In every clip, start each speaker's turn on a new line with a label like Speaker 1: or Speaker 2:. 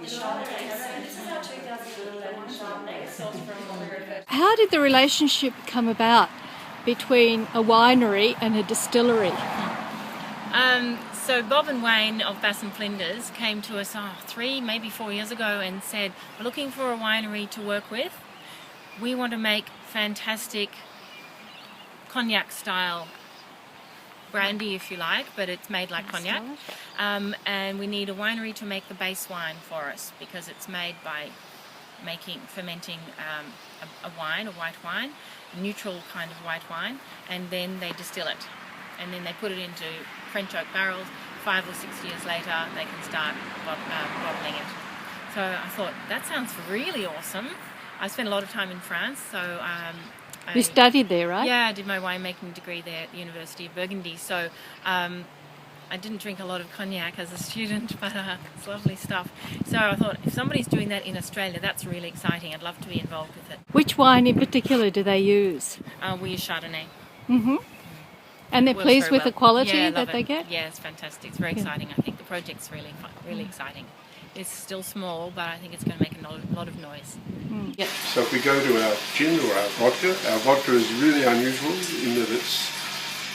Speaker 1: Chardonnay. This is our 2011 Chardonnay, sourced from Mornington.
Speaker 2: How did the relationship come about between a winery and a distillery?
Speaker 3: So Bob and Wayne of Bass Flinders came to us 3, maybe 4 years ago and said, we're looking for a winery to work with. We want to make fantastic cognac style brandy, if you like, but it's made like cognac. And we need a winery to make the base wine for us, because it's made by fermenting a white wine, a neutral kind of white wine, and then they distill it. And then they put it into French oak barrels. 5 or 6 years later, they can start bottling it. So I thought, that sounds really awesome. I spent a lot of time in France, so
Speaker 2: You studied there, right?
Speaker 3: yeah, I did my winemaking degree there at the University of Burgundy. So I didn't drink a lot of cognac as a student, but it's lovely stuff. So I thought, if somebody's doing that in Australia, that's really exciting. I'd love to be involved with it.
Speaker 2: Which wine in particular do they use?
Speaker 3: We use Chardonnay.
Speaker 2: Mm-hmm. And they're
Speaker 3: Works
Speaker 2: pleased
Speaker 3: very
Speaker 2: with
Speaker 3: well.
Speaker 2: the quality
Speaker 3: Yeah,
Speaker 2: that
Speaker 3: love
Speaker 2: they
Speaker 3: it.
Speaker 2: get?
Speaker 3: Yeah, it's fantastic. It's very exciting. I think the project's really fun, really exciting. It's still small, but I think it's going to make a lot of noise.
Speaker 2: Yep.
Speaker 4: So if we go to our gin or our vodka is really unusual in that it's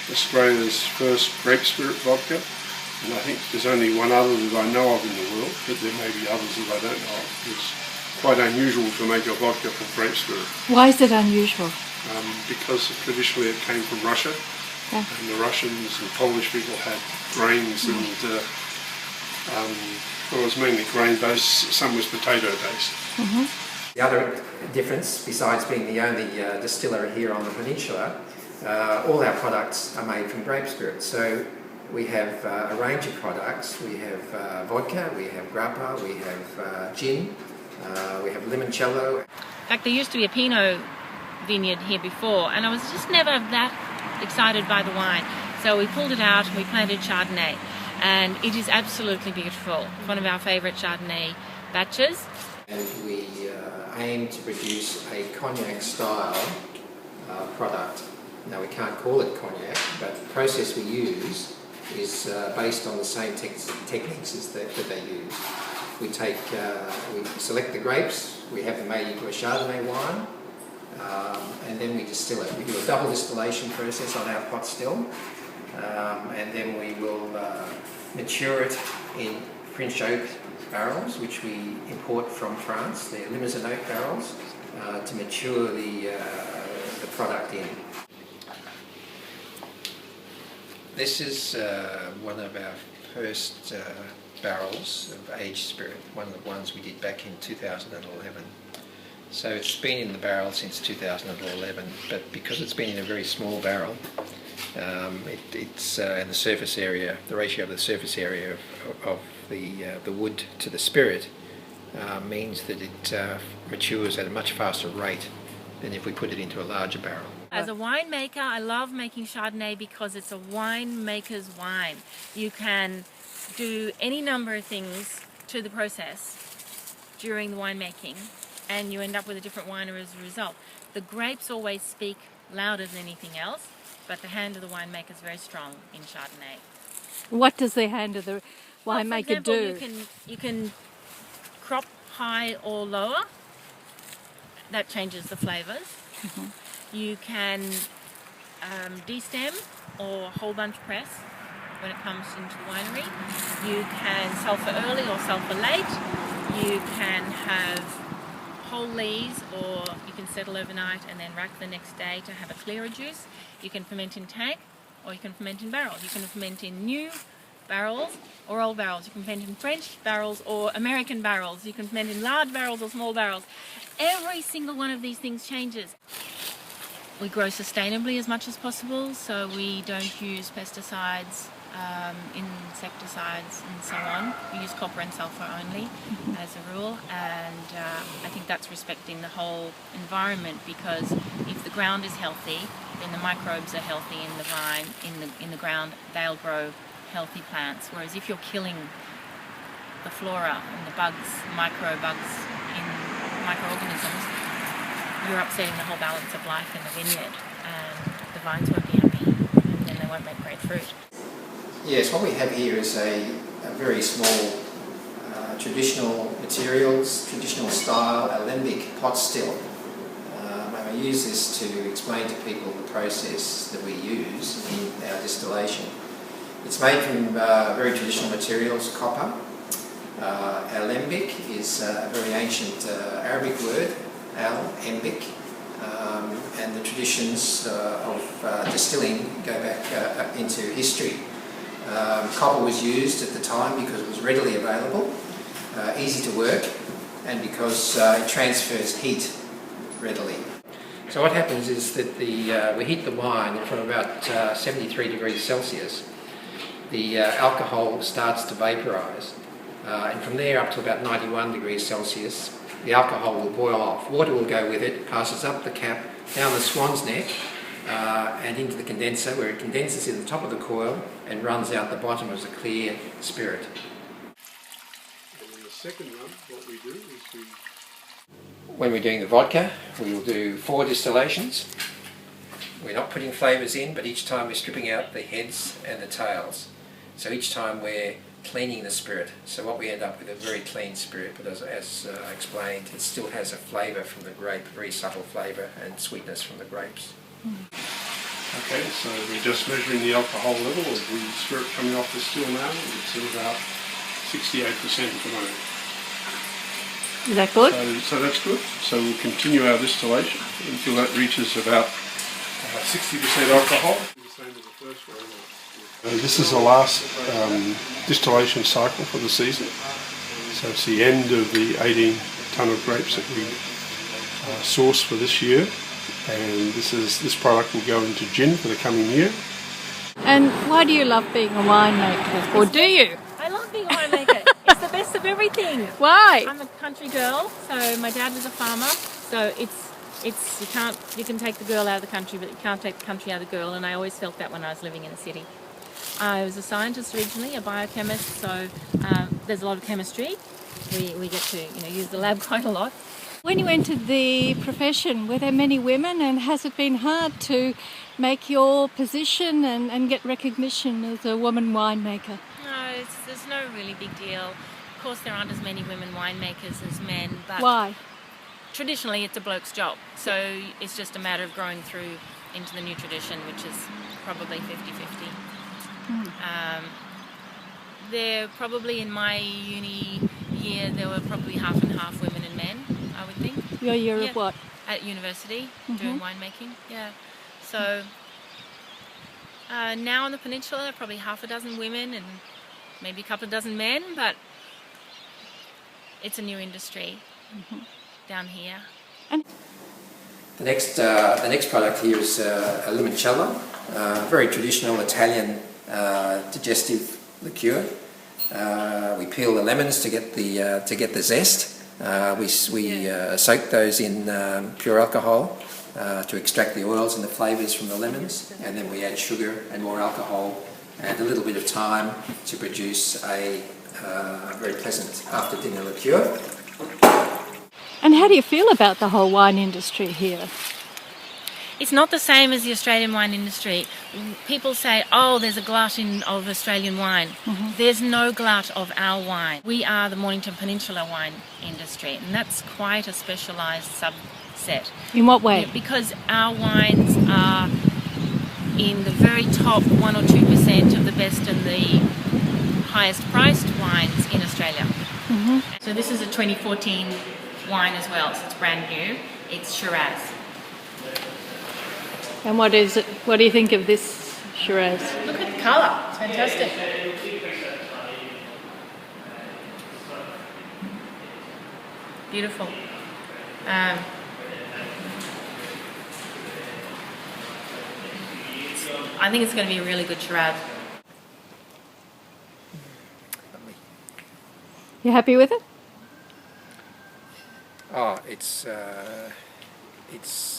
Speaker 4: Australia's first grape spirit vodka, and I think there's only one other that I know of in the world, but there may be others that I don't know of. It's quite unusual to make a vodka from grape spirit.
Speaker 2: Why is it unusual?
Speaker 4: Because traditionally it came from Russia, and the Russians and Polish people had grains and well, it was mainly grain based, some was potato based.
Speaker 5: The other difference, besides being the only distiller here on the peninsula, all our products are made from grape spirit. So we have a range of products. We have vodka, we have grappa, we have gin, we have limoncello.
Speaker 3: In fact, there used to be a Pinot vineyard here before, and I was just never that excited by the wine. So we pulled it out and we planted Chardonnay, and it is absolutely beautiful. It's one of our favourite Chardonnay batches.
Speaker 5: And we aim to produce a cognac style product. Now, we can't call it cognac, but the process we use is based on the same techniques as that they use. We select the grapes, we have them made into a Chardonnay wine, and then we distill it. We do a double distillation process on our pot still, and then we will mature it in French oak barrels, which we import from France. They're Limousin oak barrels to mature the product in. This is one of our first barrels of aged spirit, one of the ones we did back in 2011. So it's been in the barrel since 2011, but because it's been in a very small barrel, it's in the surface area, the ratio of the surface area of the wood to the spirit means that it matures at a much faster rate than if we put it into a larger barrel.
Speaker 3: As a winemaker, I love making Chardonnay because it's a winemaker's wine. You can do any number of things to the process during the winemaking, and you end up with a different wine as a result. The grapes always speak louder than anything else, but the hand of the winemaker is very strong in Chardonnay.
Speaker 2: What does the hand of the winemaker do?
Speaker 3: You can crop high or lower. That changes the flavours. You can destem or whole bunch press when it comes into the winery. You can sulphur early or sulphur late. You can have whole lees, or you can settle overnight and then rack the next day to have a clearer juice. You can ferment in tank, or you can ferment in barrels. You can ferment in new barrels or old barrels. You can ferment in French barrels or American barrels. You can ferment in large barrels or small barrels. Every single one of these things changes. We grow sustainably as much as possible, so we don't use pesticides, insecticides and so on. We use copper and sulphur only as a rule, and I think that's respecting the whole environment, because if the ground is healthy, then the microbes are healthy in the vine, in the ground, they'll grow healthy plants. Whereas if you're killing the flora and the bugs, microbes in microorganisms, you're upsetting the whole balance of life in the vineyard, and the vines won't be happy, and then they won't make great fruit.
Speaker 5: Yes, what we have here is a very small traditional materials, traditional style, alembic pot still. And I use this to explain to people the process that we use in our distillation. It's made from very traditional materials, copper. Alembic is a very ancient Arabic word, al-embic, and the traditions of distilling go back into history. Copper was used at the time because it was readily available, easy to work, and because it transfers heat readily. So what happens is that we heat the wine from about 73 degrees Celsius. The alcohol starts to vaporise, and from there up to about 91 degrees Celsius, the alcohol will boil off. Water will go with it, passes up the cap, down the swan's neck, and into the condenser, where it condenses in the top of the coil and runs out the bottom as a clear spirit.
Speaker 4: And in the second run, what we do is
Speaker 5: When we're doing the vodka, we will do 4 distillations. We're not putting flavours in, but each time we're stripping out the heads and the tails. So each time we're cleaning the spirit. So what we end up with a very clean spirit, but as I explained, it still has a flavour from the grape, very subtle flavour and sweetness from the grapes.
Speaker 4: Okay, so we're just measuring the alcohol level of the spirit coming off the still now. It's at about 68% at the moment.
Speaker 2: Is that good?
Speaker 4: So that's good. So we'll continue our distillation until that reaches about 60% alcohol. The same as the first one. This is the last distillation cycle for the season. So it's the end of the 18 tonne of grapes that we sourced for this year. And this product will go into gin for the coming year.
Speaker 2: And why do you love being a winemaker? Or do you?
Speaker 3: I love being a winemaker. It's the best of everything.
Speaker 2: Why?
Speaker 3: I'm a country girl, so my dad was a farmer. So you can take the girl out of the country, but you can't take the country out of the girl. And I always felt that when I was living in the city. I was a scientist originally, a biochemist. So there's a lot of chemistry. We get to use the lab quite a lot.
Speaker 2: When you entered the profession, were there many women, and has it been hard to make your position and get recognition as a woman winemaker?
Speaker 3: No, there's no really big deal. Of course, there aren't as many women winemakers as men, but
Speaker 2: Why?
Speaker 3: traditionally it's a bloke's job. So it's just a matter of growing through into the new tradition, which is probably 50-50. There probably in my uni year, there were probably half and half women and men, I would think.
Speaker 2: Your year of what?
Speaker 3: At university, doing winemaking, yeah. So now on the peninsula, probably half a dozen women and maybe a couple of dozen men, but it's a new industry down here.
Speaker 2: And
Speaker 5: The next product here is a limoncello, very traditional Italian digestive liqueur. We peel the lemons to get the zest. We soak those in pure alcohol to extract the oils and the flavours from the lemons, and then we add sugar and more alcohol and a little bit of time to produce a very pleasant after-dinner liqueur.
Speaker 2: And how do you feel about the whole wine industry here?
Speaker 3: It's not the same as the Australian wine industry. People say, oh, there's a glut of Australian wine. There's no glut of our wine. We are the Mornington Peninsula wine industry, and that's quite a specialised subset.
Speaker 2: In what way?
Speaker 3: Yeah, because our wines are in the very top 1 or 2% of the best and the highest priced wines in Australia. So this is a 2014 wine as well, so it's brand new. It's Shiraz.
Speaker 2: And what is it? What do you think of this Shiraz?
Speaker 3: Look at the colour, it's fantastic. Beautiful. I think it's going to be a really good Shiraz.
Speaker 2: You happy with it?
Speaker 5: Oh, it's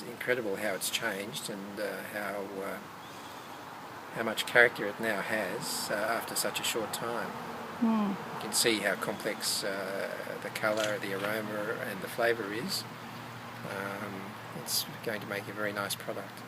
Speaker 5: incredible how it's changed and how much character it now has after such a short time. You can see how complex the colour, the aroma and the flavour is. It's going to make a very nice product.